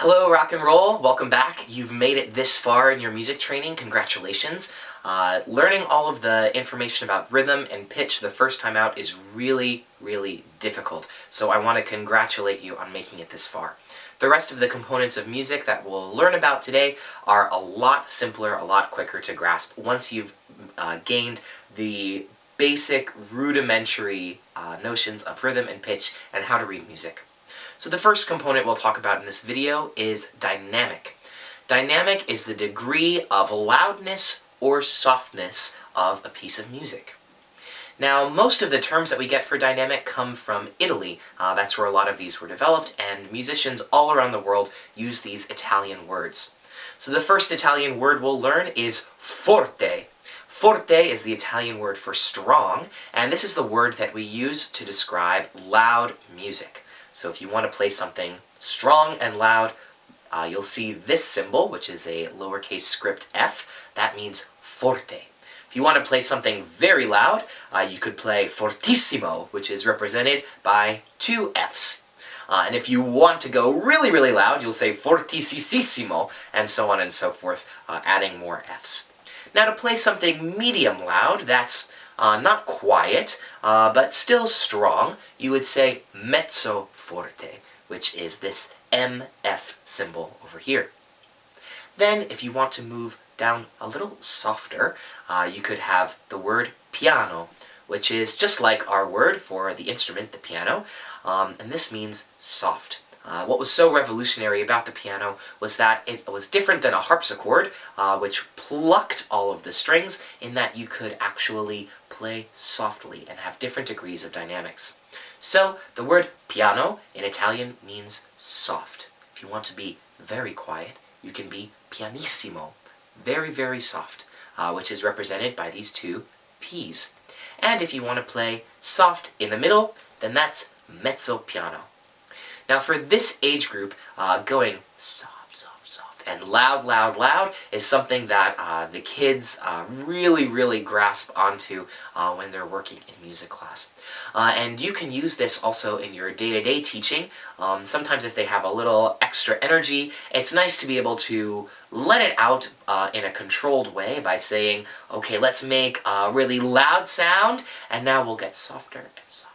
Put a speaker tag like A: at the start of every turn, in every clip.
A: Hello, rock and roll. Welcome back. You've made it this far in your music training. Congratulations. Learning all of the information about rhythm and pitch the first time out is really, really difficult. So I want to congratulate you on making it this far. The rest of the components of music that we'll learn about today are a lot simpler, a lot quicker to grasp once you've gained the basic, rudimentary notions of rhythm and pitch and how to read music. So the first component we'll talk about in this video is dynamic. Dynamic is the degree of loudness or softness of a piece of music. Now, most of the terms that we get for dynamic come from Italy. That's where a lot of these were developed, and musicians all around the world use these Italian words. So the first Italian word we'll learn is forte. Forte is the Italian word for strong, and this is the word that we use to describe loud music. So if you want to play something strong and loud, you'll see this symbol, which is a lowercase script f. That means forte. If you want to play something very loud, you could play fortissimo, which is represented by two f's. And if you want to go really, really loud, you'll say fortissimo, and so on and so forth, adding more f's. Now to play something medium loud, that's not quiet, but still strong, you would say mezzo forte, which is this MF symbol over here. Then, if you want to move down a little softer, you could have the word piano, which is just like our word for the instrument, the piano, and this means soft. What was so revolutionary about the piano was that it was different than a harpsichord, which plucked all of the strings, in that you could actually play softly and have different degrees of dynamics. So the word piano in Italian means soft. If you want to be very quiet, you can be pianissimo, very, very soft, which is represented by these two P's. And if you want to play soft in the middle, then that's mezzo piano. Now for this age group, going soft, soft, soft, and loud, loud, loud is something that the kids really, really grasp onto when they're working in music class. And you can use this also in your day-to-day teaching. Sometimes if they have a little extra energy, it's nice to be able to let it out in a controlled way by saying, okay, let's make a really loud sound, and now we'll get softer and softer.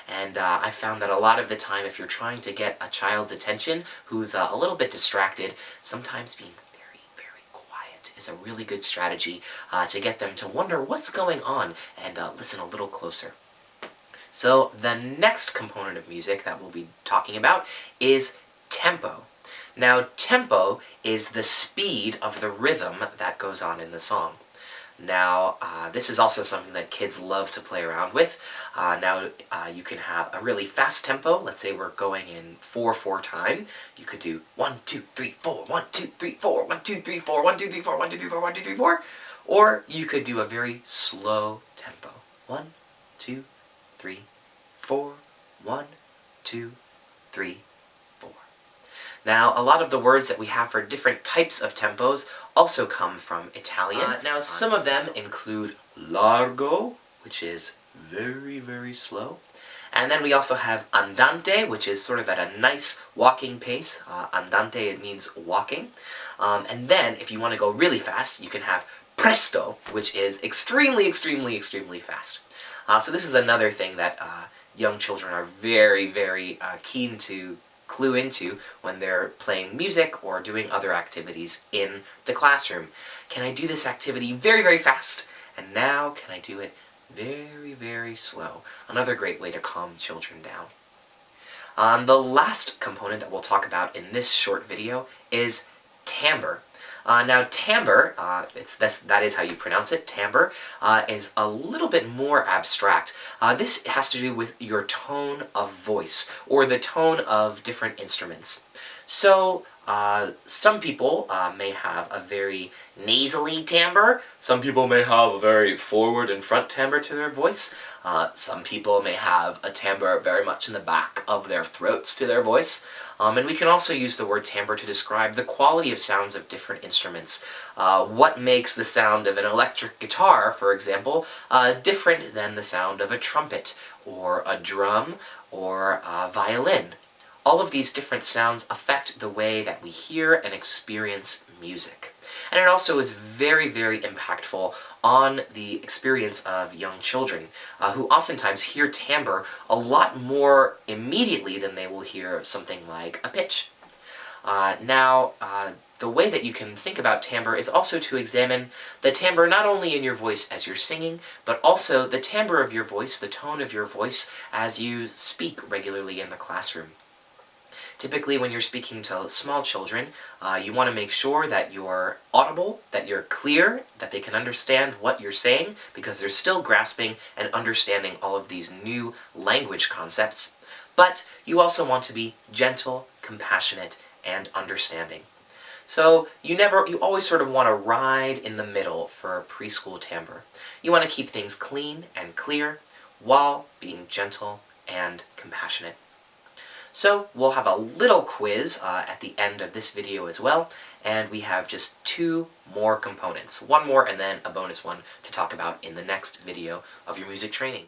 A: And I found that a lot of the time, if you're trying to get a child's attention who's a little bit distracted, sometimes being very, very quiet is a really good strategy to get them to wonder what's going on and listen a little closer. So the next component of music that we'll be talking about is tempo. Now, tempo is the speed of the rhythm that goes on in the song. Now, this is also something that kids love to play around with. You can have a really fast tempo. Let's say we're going in 4/4 time. You could do 1, 2, 3, 4, 1, 2, 3, 4, 1, 2, 3, 4, 1, 2, 3, 4, 1, 2, 3, 4, 1, 2, 3, 4. Or you could do a very slow tempo. 1, 2, 3, 4, 1, 2, 3, 4. Now, a lot of the words that we have for different types of tempos also come from Italian. Now, some of them include largo, which is very, very slow. And then we also have andante, which is sort of at a nice walking pace. Andante, it means walking. And then, if you want to go really fast, you can have presto, which is extremely, extremely, extremely fast. So this is another thing that young children are very, very keen to clue into when they're playing music or doing other activities in the classroom. Can I do this activity very, very fast? And now, can I do it very, very slow? Another great way to calm children down. The last component that we'll talk about in this short video is timbre. Now, timbre, that is how you pronounce it, timbre, is a little bit more abstract. This has to do with your tone of voice, or the tone of different instruments. So, some people may have a very nasally timbre. Some people may have a very forward and front timbre to their voice. Some people may have a timbre very much in the back of their throats to their voice. And we can also use the word timbre to describe the quality of sounds of different instruments. What makes the sound of an electric guitar, for example, different than the sound of a trumpet, or a drum, or a violin? All of these different sounds affect the way that we hear and experience music. And it also is very, very impactful on the experience of young children, who oftentimes hear timbre a lot more immediately than they will hear something like a pitch. The way that you can think about timbre is also to examine the timbre not only in your voice as you're singing, but also the timbre of your voice, the tone of your voice, as you speak regularly in the classroom. Typically, when you're speaking to small children, you want to make sure that you're audible, that you're clear, that they can understand what you're saying, because they're still grasping and understanding all of these new language concepts. But you also want to be gentle, compassionate, and understanding. So you always sort of want to ride in the middle for preschool timbre. You want to keep things clean and clear while being gentle and compassionate. So we'll have a little quiz at the end of this video as well, and we have just 2 more components. One more and then a bonus one to talk about in the next video of your music training.